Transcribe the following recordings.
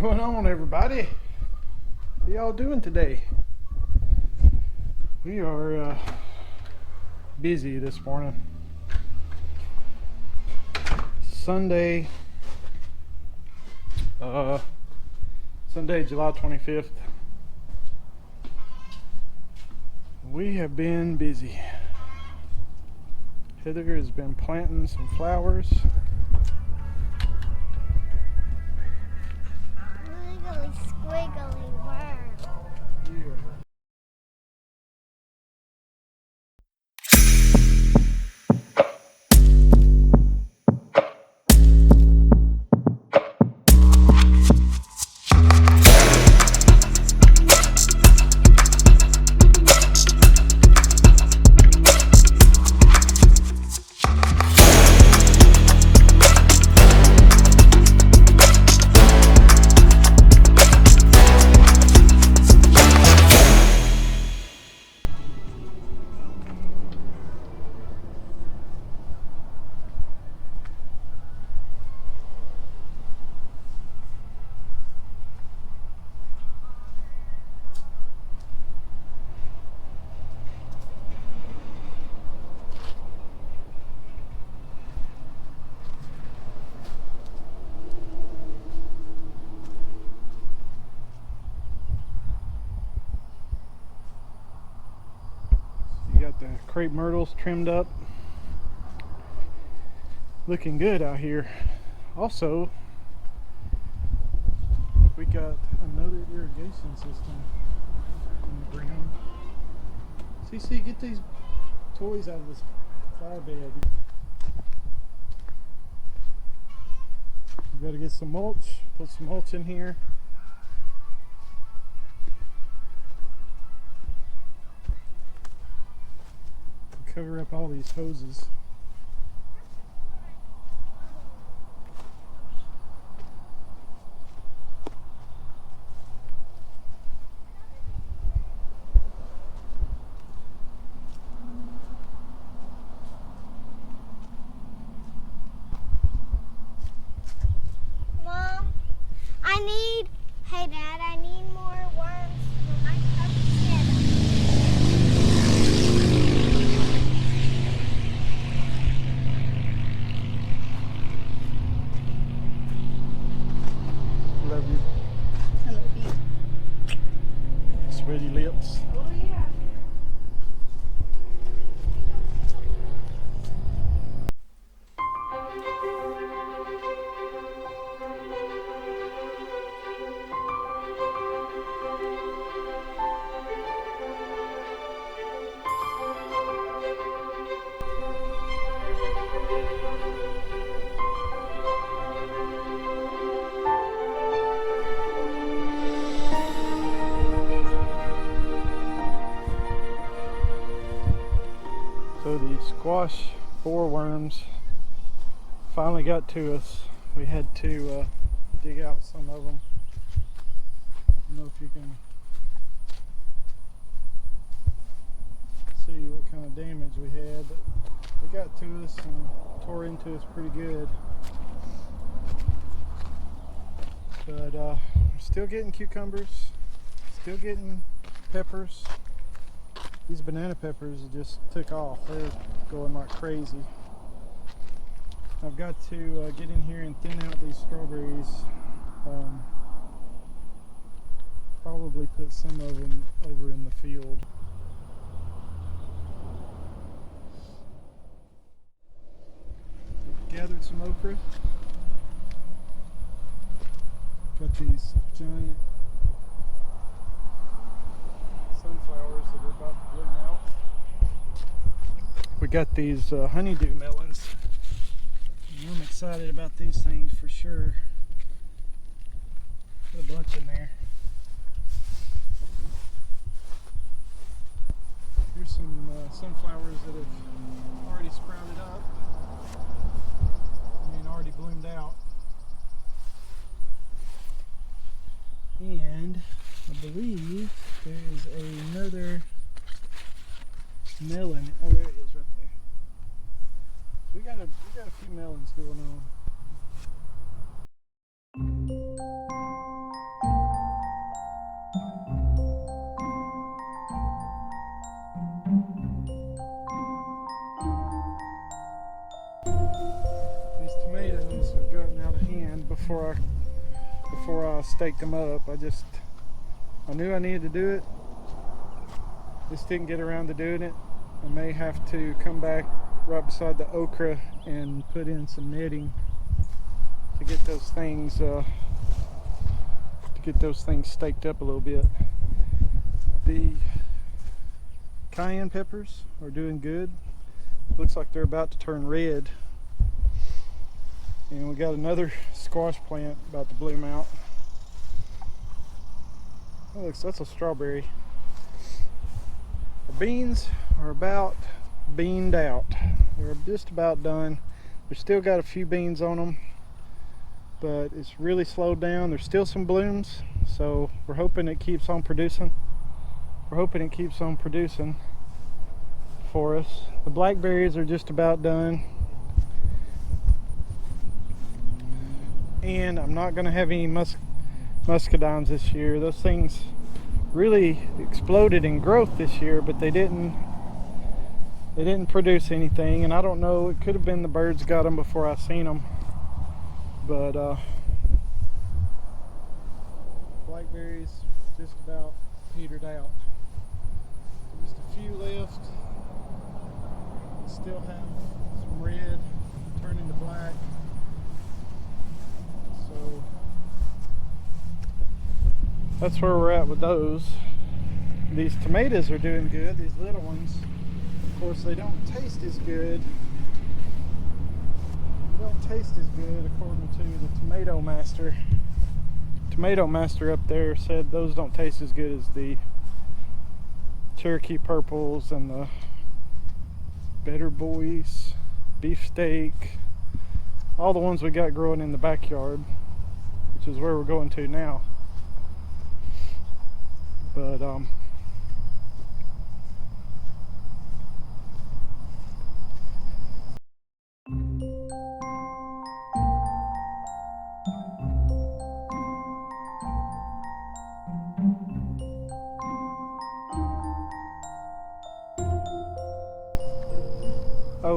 going on, everybody? How y'all doing today? We are busy this morning. Sunday, July 25th. We have been busy. Heather has been planting some flowers. Squiggly, squiggly worm. Yeah. Got the crepe myrtles trimmed up, looking good out here. Also, we got another irrigation system in the ground. CC, get these toys out of this flower bed. We got to get some mulch, put some mulch in here. Cover up all these hoses. Mom, hey Dad, I need more worms for my homestead. Love you. I love you. Sweaty lips. Oh yeah. So the squash boreworms finally got to us. We had to dig out some of them. I don't know if you can see what kind of damage we had, but they got to us and tore into us pretty good. But we're still getting cucumbers, still getting peppers. These banana peppers just took off. They're going like crazy. I've got to get in here and thin out these strawberries. Probably put some of them over in the field. Gathered some okra. Got these giant sunflowers that are about to bloom out. We got these honeydew melons. I'm excited about these things for sure. Put a bunch in there. Here's some sunflowers that have already sprouted up. Already bloomed out. And I believe there is another melon. Oh, there it is right there. We got a few melons going on. These tomatoes have gotten out of hand before I staked them up. I knew I needed to do it. Just didn't get around to doing it. I may have to come back right beside the okra and put in some netting to get those things staked up a little bit. The cayenne peppers are doing good. Looks like they're about to turn red. And we got another squash plant about to bloom out. Oh, that's a strawberry. The beans are about beaned out. They're just about done. They've still got a few beans on them, but it's really slowed down. There's still some blooms, so we're hoping it keeps on producing. We're hoping it keeps on producing for us. The blackberries are just about done. And I'm not going to have any muscadines this year. Those things really exploded in growth this year, but they didn't produce anything. And I don't know, it could have been the birds got them before I seen them. But blackberries just about petered out. Just a few left. Still have some red turning to black. So that's where we're at with those. These tomatoes are doing good, these little ones. Of course, they don't taste as good. They don't taste as good according to the tomato master. Tomato master up there said those don't taste as good as the Cherokee purples and the Better Boys, beefsteak, all the ones we got growing in the backyard, which is where we're going to now. But oh,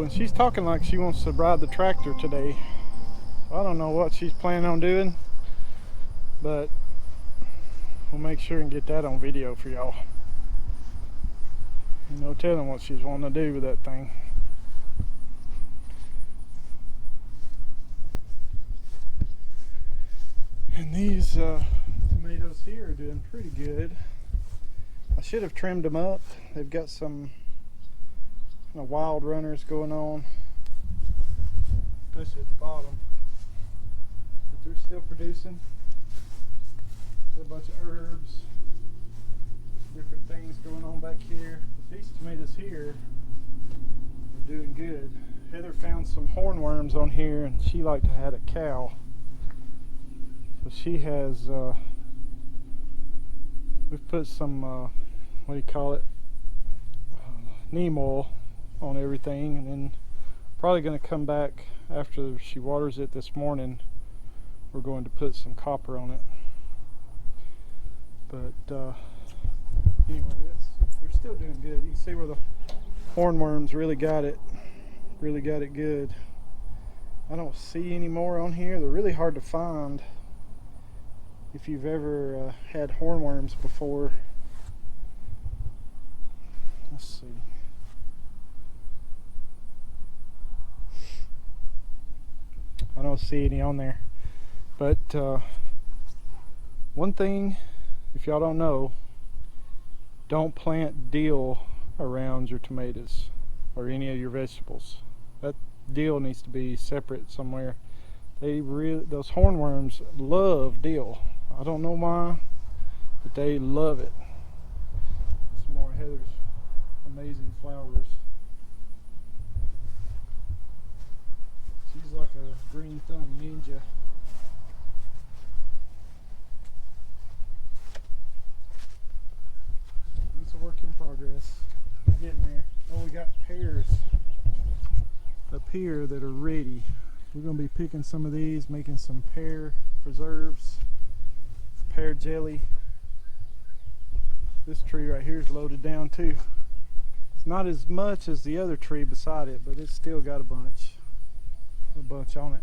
and she's talking like she wants to ride the tractor today. I don't know what she's planning on doing, but we'll make sure and get that on video for y'all. No telling what she's wanting to do with that thing. And these tomatoes here are doing pretty good. I should have trimmed them up. They've got some wild runners going on, especially at the bottom, but they're still producing. A bunch of herbs, different things going on back here. But these tomatoes here are doing good. Heather found some hornworms on here, and she liked to have a cow, so she has we've put some what do you call it, neem oil on everything, and then probably going to come back after she waters it this morning. We're going to put some copper on it. But anyway, they're still doing good. You can see where the hornworms really got it good. I don't see any more on here. They're really hard to find if you've ever had hornworms before. Let's see. I don't see any on there, but one thing, if y'all don't know, don't plant dill around your tomatoes or any of your vegetables. That dill needs to be separate somewhere. Those hornworms love dill. I don't know why, but they love it. Some more of Heather's amazing flowers. She's like a green thumb ninja. It's a work in progress. Getting there. Oh, we got pears up here that are ready. We're going to be picking some of these, making some pear preserves, pear jelly. This tree right here is loaded down too. It's not as much as the other tree beside it, but it's still got a bunch. a bunch on it.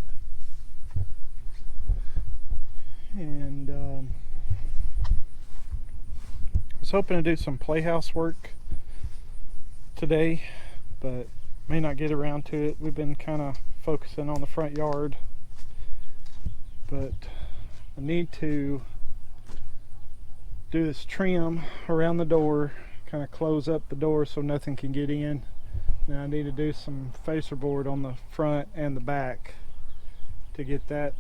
And I was hoping to do some playhouse work today, but may not get around to it. We've been kind of focusing on the front yard, but I need to do this trim around the door, kind of close up the door so nothing can get in. And I need to do some facer board on the front and the back to get that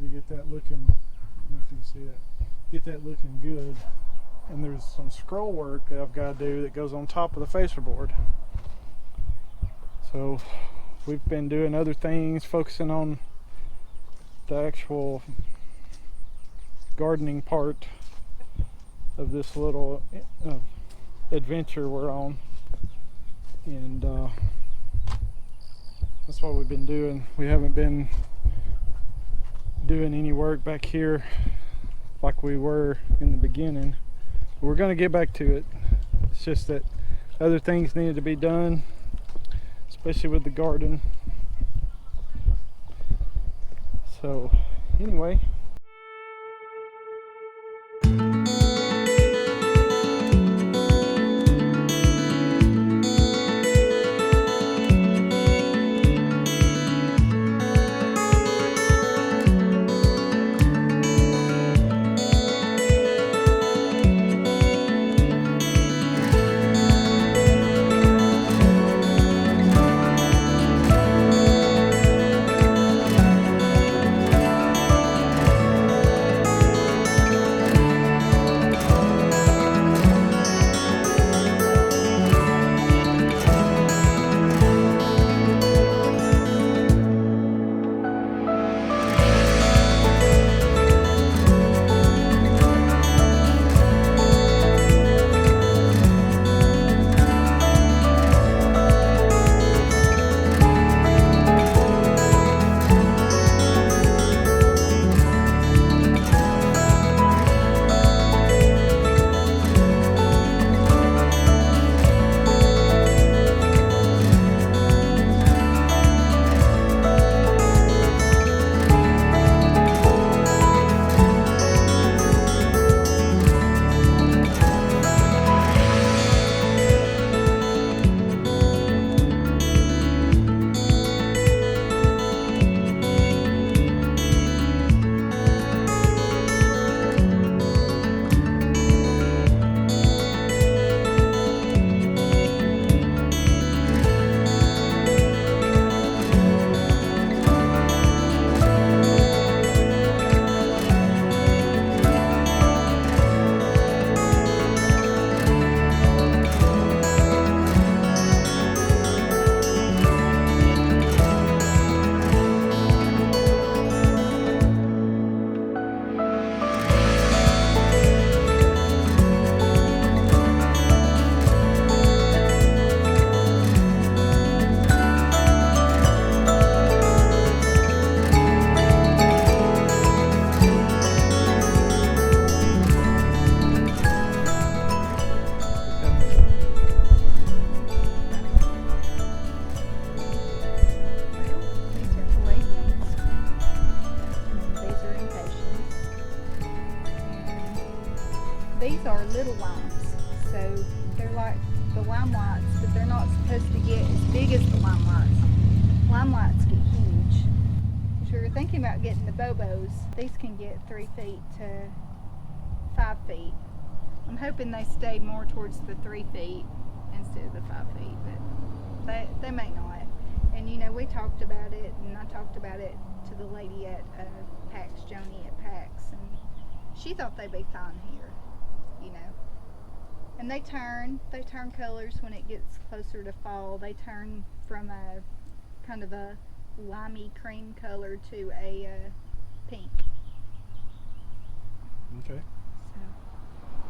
looking, I don't know if you can see that, get that looking good. And there's some scroll work that I've got to do that goes on top of the facer board. So we've been doing other things, focusing on the actual gardening part of this little adventure we're on, and that's what we've been doing. We haven't been doing any work back here like we were in the beginning. We're going to get back to it. It's just that other things needed to be done, especially with the garden. So anyway, these are little limes, so they're like the limelights, but they're not supposed to get as big as the limelights. Limelights get huge. If you're thinking about getting the bobos, these can get 3 feet to 5 feet. I'm hoping they stay more towards the 3 feet instead of the 5 feet, but they may not. And you know, we talked about it, and I talked about it to the lady at PAX, Joni at PAX, and she thought they'd be fine here, you know. And they turn colors when it gets closer to fall. They turn from a kind of a limey cream color to a pink. Okay. So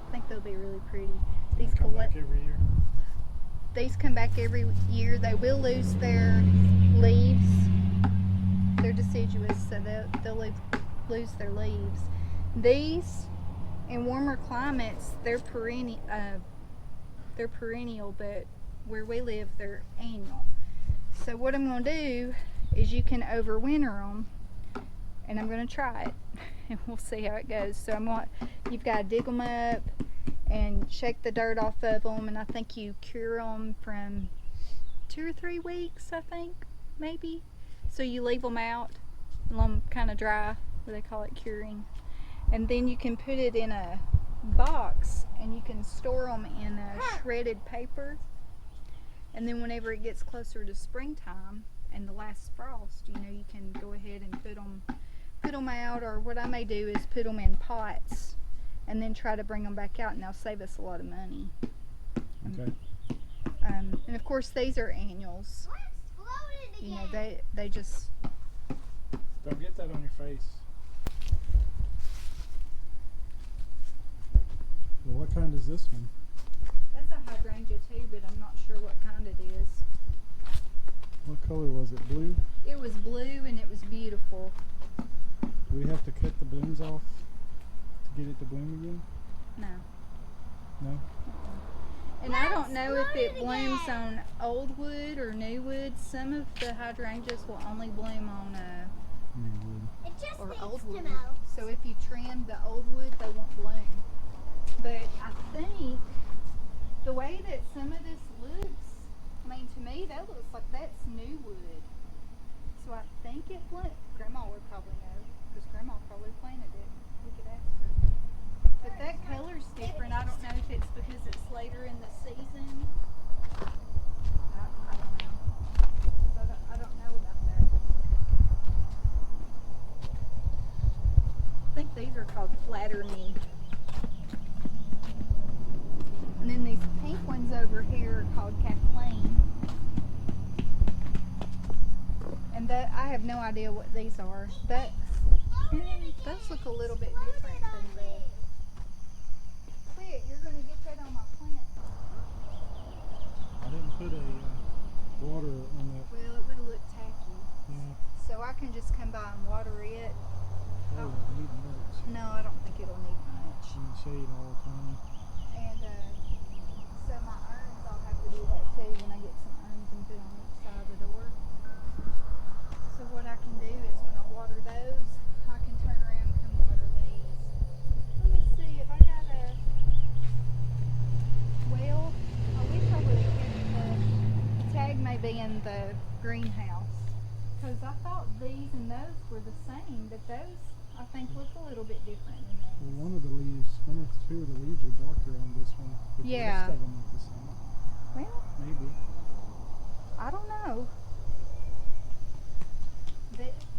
I think they'll be really pretty. These come back every year. These come back every year. They will lose their leaves. They're deciduous, so they'll lose their leaves. These, in warmer climates, they're perennial, but where we live, they're annual. So what I'm going to do is you can overwinter them, and I'm going to try it, and we'll see how it goes. So you've got to dig them up and shake the dirt off of them, and I think you cure them from 2 or 3 weeks, I think, maybe. So you leave them out, let them kind of dry, what they call it, curing, and then you can put it in a box, and you can store them in a shredded paper, and then whenever it gets closer to springtime and the last frost, you know, you can go ahead and put them out, or what I may do is put them in pots and then try to bring them back out, and they'll save us a lot of money. Okay. And of course these are annuals. You know, they just... Don't get that on your face. Well, what kind is this one? That's a hydrangea too, but I'm not sure what kind it is. What color was it? Blue? It was blue and it was beautiful. Do we have to cut the blooms off to get it to bloom again? No. No? And I don't know if it blooms on old wood or new wood. Some of the hydrangeas will only bloom on New wood. It just or needs old to wood. melt. So if you trim the old wood, they won't bloom. But I think the way that some of this looks, I mean, to me that looks like that's new wood. So I think it bloomed. Grandma would probably know, because Grandma probably planted it. We could ask her. But that color's different. I don't know if it's because it's later in the season. I don't know. 'Cause I don't know about that. I think these are called Flatter Me. And then these pink ones over here are called Kathleen. And that, I have no idea what these are. Those look a little bit different than the... Quit, you're going to get that on my plant. I didn't put a water on that. Well, it would have looked tacky. Yeah. So I can just come by and water it. Oh, it need much. No, I don't think it'll need much. In the shade all the time. And so my urns, I'll have to do that too when I get some urns and put on each side of the door. So what I can do is when I water those, I can turn around and come water these. Let me see if I got a... Well, I wish I would have kept the tag maybe in the greenhouse. Because I thought these and those were the same, but those I think look a little bit different than those. Well, one or two of the leaves are darker on this one. But Yeah. the rest of them look the same. Well, Maybe. I don't know.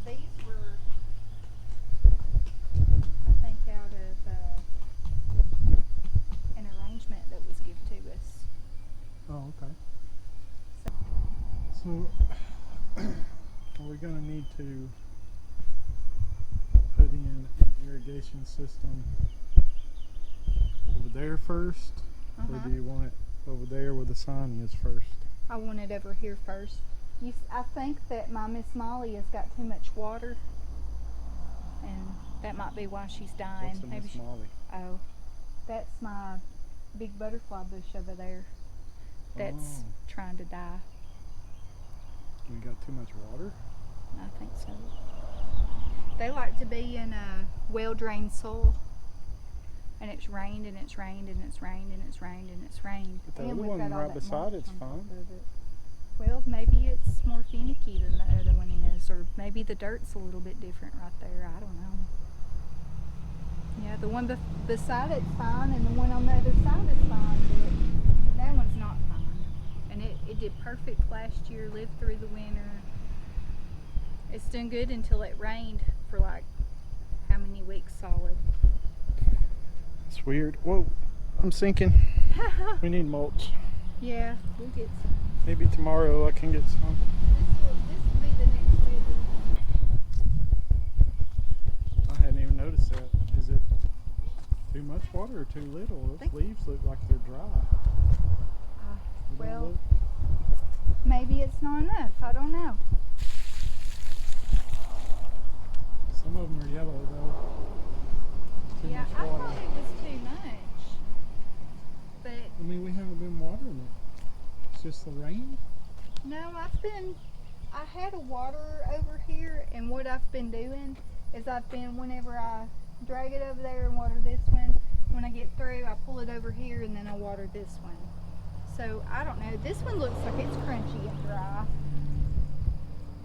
These were, I think, out of an arrangement that was given to us. Oh, okay. So, we're going to need to put in an irrigation system over there first, or do you want it over there where the sign is first? I want it over here first. I think that my Miss Molly has got too much water, and that might be why she's dying. What's a Miss Molly? Oh, that's my big butterfly bush over there. That's trying to die. We got too much water? I think so. They like to be in a well-drained soil, and it's rained and it's rained and it's rained and it's rained and it's rained. But the And other we've one got all right that beside mulch it's on top fine. of it. Well, maybe it's more finicky than the other one is, or maybe the dirt's a little bit different right there. I don't know. Yeah, the one beside it's fine, and the one on the other side is fine, but that one's not fine. And it did perfect last year, lived through the winter. It's done good until it rained for like how many weeks solid. It's weird. Whoa, I'm sinking. We need mulch. Yeah, we'll get some. Maybe tomorrow I can get some. This will be the next visit. I hadn't even noticed that. Is it too much water or too little? Those leaves look like they're dry. They don't Well, look- maybe it's not enough. I don't know. Some of them are yellow though. Too Yeah, much I water. thought it was too much. But I mean, we haven't been watering it. It's just the rain. no, I had a waterer over here, and what I've been doing is whenever I drag it over there and water this one, when I get through, I pull it over here and then I water this one. So I don't know. This one looks like it's crunchy and dry.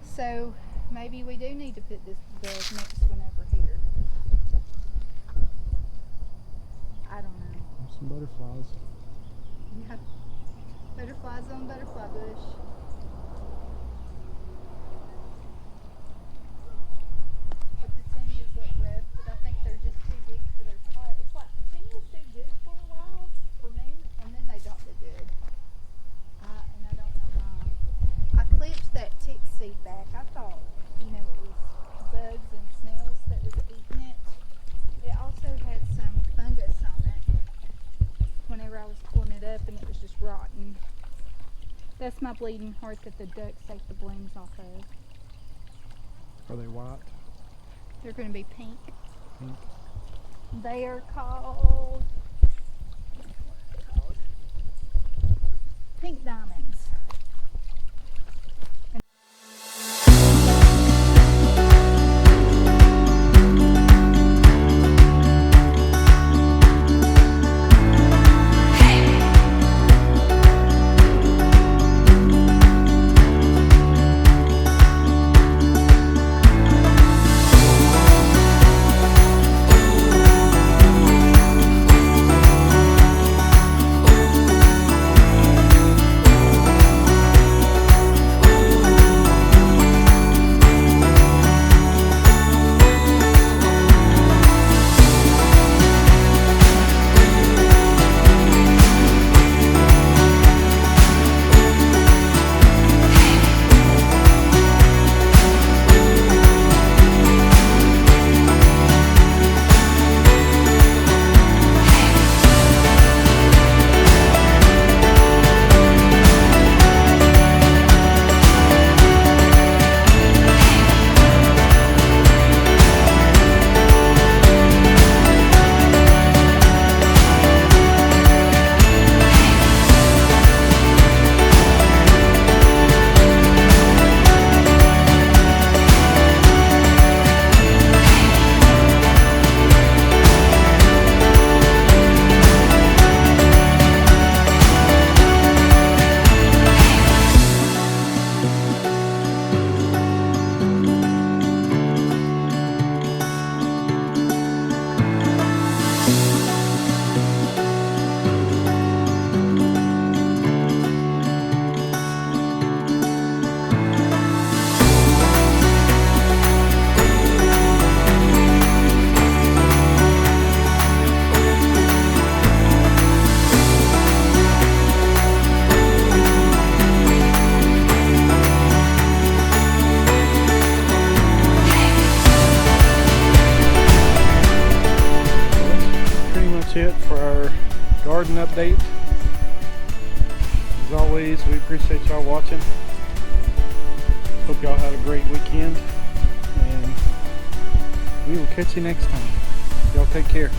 So maybe we do need to put the next one over here. I don't know. There's some butterflies. Yeah. Butterflies on butterfly bush. But the petunias look rough, but I think they're just too big for their pot. It's like petunias do good for a while for me, and then they don't do good. And I don't know why. I clipped that tick seed back. I thought, it was bugs and snails that was eating it. It also had some fungus on it whenever I was pulling it up, and it was just rotten. That's my bleeding heart that the ducks take the blooms off of. Are they white? They're going to be pink. Pink. They are called pink diamonds. It for our garden update. As always, we appreciate y'all watching. Hope y'all had a great weekend, and we will catch you next time. Y'all take care.